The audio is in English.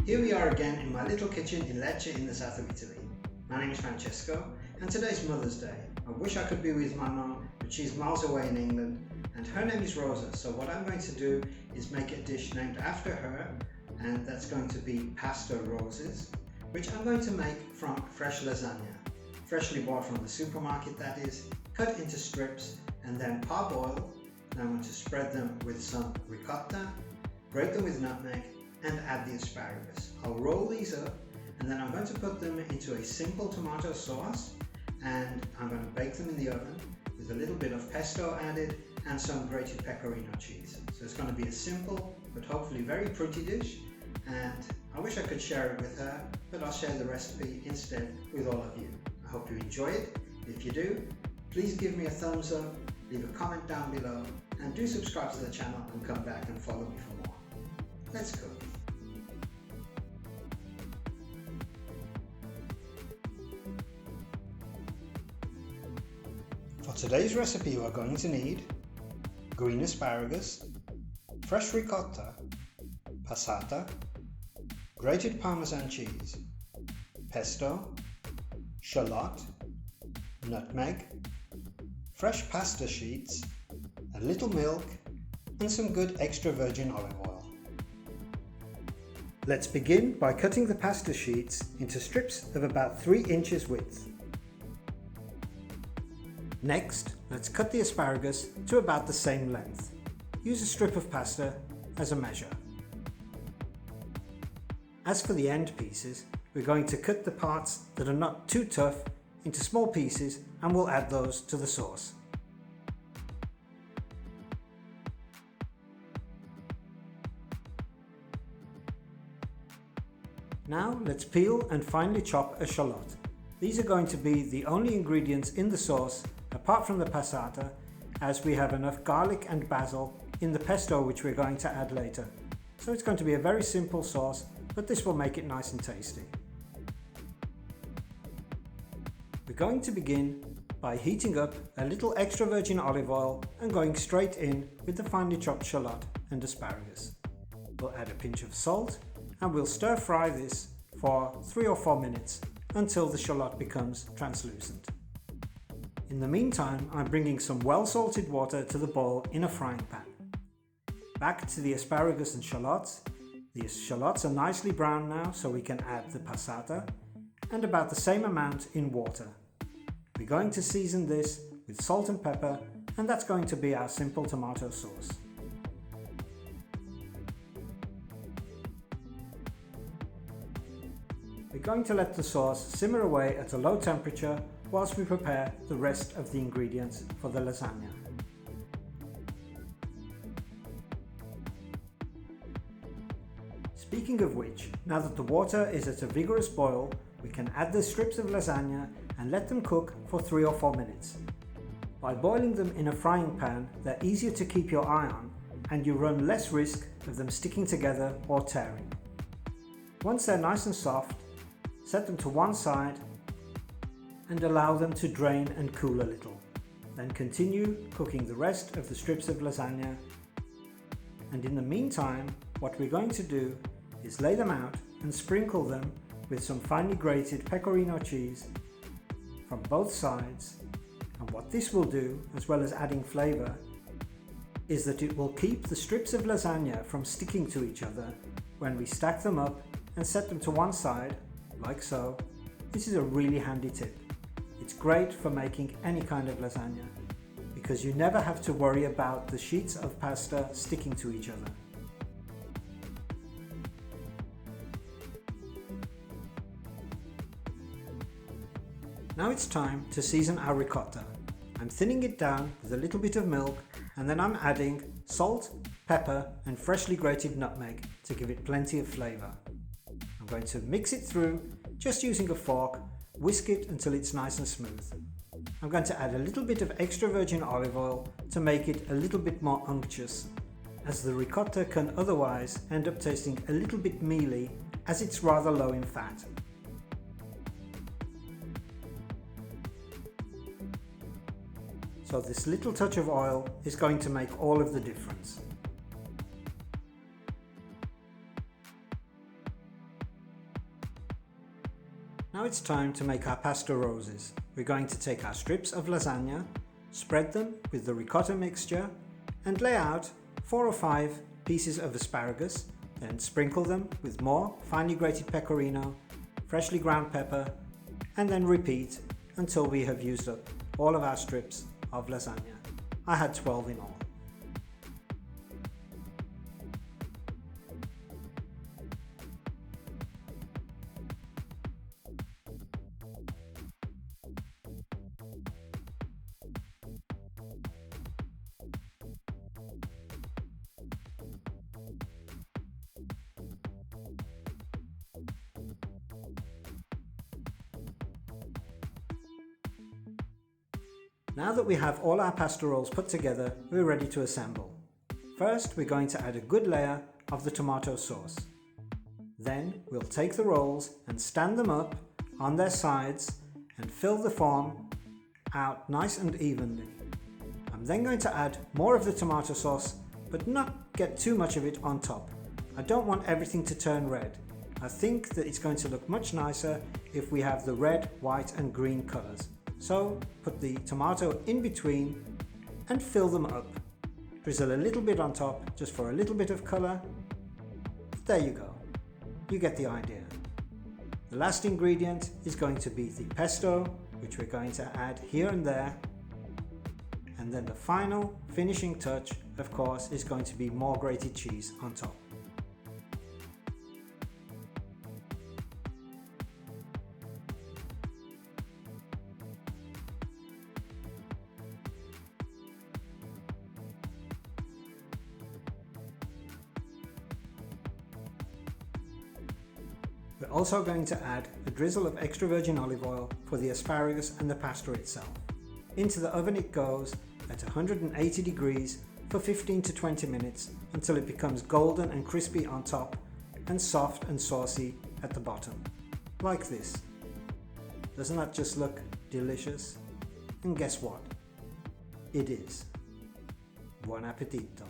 Here we are again in my little kitchen in Lecce in the south of Italy. My name is Francesco and today's Mother's Day. I wish I could be with my mum, but she's miles away in England and her name is Rosa. So what I'm going to do is make a dish named after her, and that's going to be pasta roses, which I'm going to make from fresh lasagna. Freshly bought from the supermarket, that is, cut into strips and then parboiled. Now I'm going to spread them with some ricotta, grate them with nutmeg and add the asparagus. I'll roll these up and then I'm going to put them into a simple tomato sauce, and I'm going to bake them in the oven with a little bit of pesto added and some grated pecorino cheese. So it's going to be a simple but hopefully very pretty dish, and I wish I could share it with her, but I'll share the recipe instead with all of you. I hope you enjoy it. If you do, please give me a thumbs up, leave a comment down below, and do subscribe to the channel and come back and follow me for more. Let's cook. For today's recipe you are going to need green asparagus, fresh ricotta, passata, grated Parmesan cheese, pesto, shallot, nutmeg, fresh pasta sheets, a little milk and some good extra virgin olive oil. Let's begin by cutting the pasta sheets into strips of about 3 inches width. Next, let's cut the asparagus to about the same length. Use a strip of pasta as a measure. As for the end pieces, we're going to cut the parts that are not too tough into small pieces and we'll add those to the sauce. Now let's peel and finely chop a shallot. These are going to be the only ingredients in the sauce apart from the passata, as we have enough garlic and basil in the pesto which we're going to add later. So it's going to be a very simple sauce, but this will make it nice and tasty. We're going to begin by heating up a little extra virgin olive oil and going straight in with the finely chopped shallot and asparagus. We'll add a pinch of salt and we'll stir fry this for 3 or 4 minutes until the shallot becomes translucent. In the meantime, I'm bringing some well salted water to the boil in a frying pan. Back to the asparagus and shallots. The shallots are nicely brown now, so we can add the passata and about the same amount in water. We're going to season this with salt and pepper, and that's going to be our simple tomato sauce. We're going to let the sauce simmer away at a low temperature whilst we prepare the rest of the ingredients for the lasagna. Speaking of which, now that the water is at a vigorous boil, we can add the strips of lasagna and let them cook for 3 or 4 minutes. By boiling them in a frying pan, they're easier to keep your eye on and you run less risk of them sticking together or tearing. Once they're nice and soft, set them to one side and allow them to drain and cool a little. Then continue cooking the rest of the strips of lasagna. And in the meantime, what we're going to do is lay them out and sprinkle them with some finely grated pecorino cheese from both sides. And what this will do, as well as adding flavour, is that it will keep the strips of lasagna from sticking to each other when we stack them up and set them to one side, like so. This is a really handy tip. It's great for making any kind of lasagna because you never have to worry about the sheets of pasta sticking to each other. Now it's time to season our ricotta. I'm thinning it down with a little bit of milk, and then I'm adding salt, pepper and freshly grated nutmeg to give it plenty of flavour. I'm going to mix it through just using a fork. Whisk it until it's nice and smooth. I'm going to add a little bit of extra virgin olive oil to make it a little bit more unctuous, as the ricotta can otherwise end up tasting a little bit mealy as it's rather low in fat. So this little touch of oil is going to make all of the difference. Now it's time to make our pasta roses. We're going to take our strips of lasagna, spread them with the ricotta mixture and lay out 4 or 5 pieces of asparagus, then sprinkle them with more finely grated pecorino, freshly ground pepper, and then repeat until we have used up all of our strips of lasagna. I had 12 in all. Now that we have all our pasta rolls put together, we're ready to assemble. First, we're going to add a good layer of the tomato sauce. Then we'll take the rolls and stand them up on their sides and fill the form out nice and evenly. I'm then going to add more of the tomato sauce, but not get too much of it on top. I don't want everything to turn red. I think that it's going to look much nicer if we have the red, white and green colours. So put the tomato in between and fill them up. Drizzle a little bit on top just for a little bit of colour. There you go. You get the idea. The last ingredient is going to be the pesto, which we're going to add here and there. And then the final finishing touch, of course, is going to be more grated cheese on top. We're also going to add a drizzle of extra virgin olive oil for the asparagus and the pasta itself. Into the oven it goes at 180 degrees for 15 to 20 minutes until it becomes golden and crispy on top and soft and saucy at the bottom, like this. Doesn't that just look delicious? And guess what? It is. Buon appetito!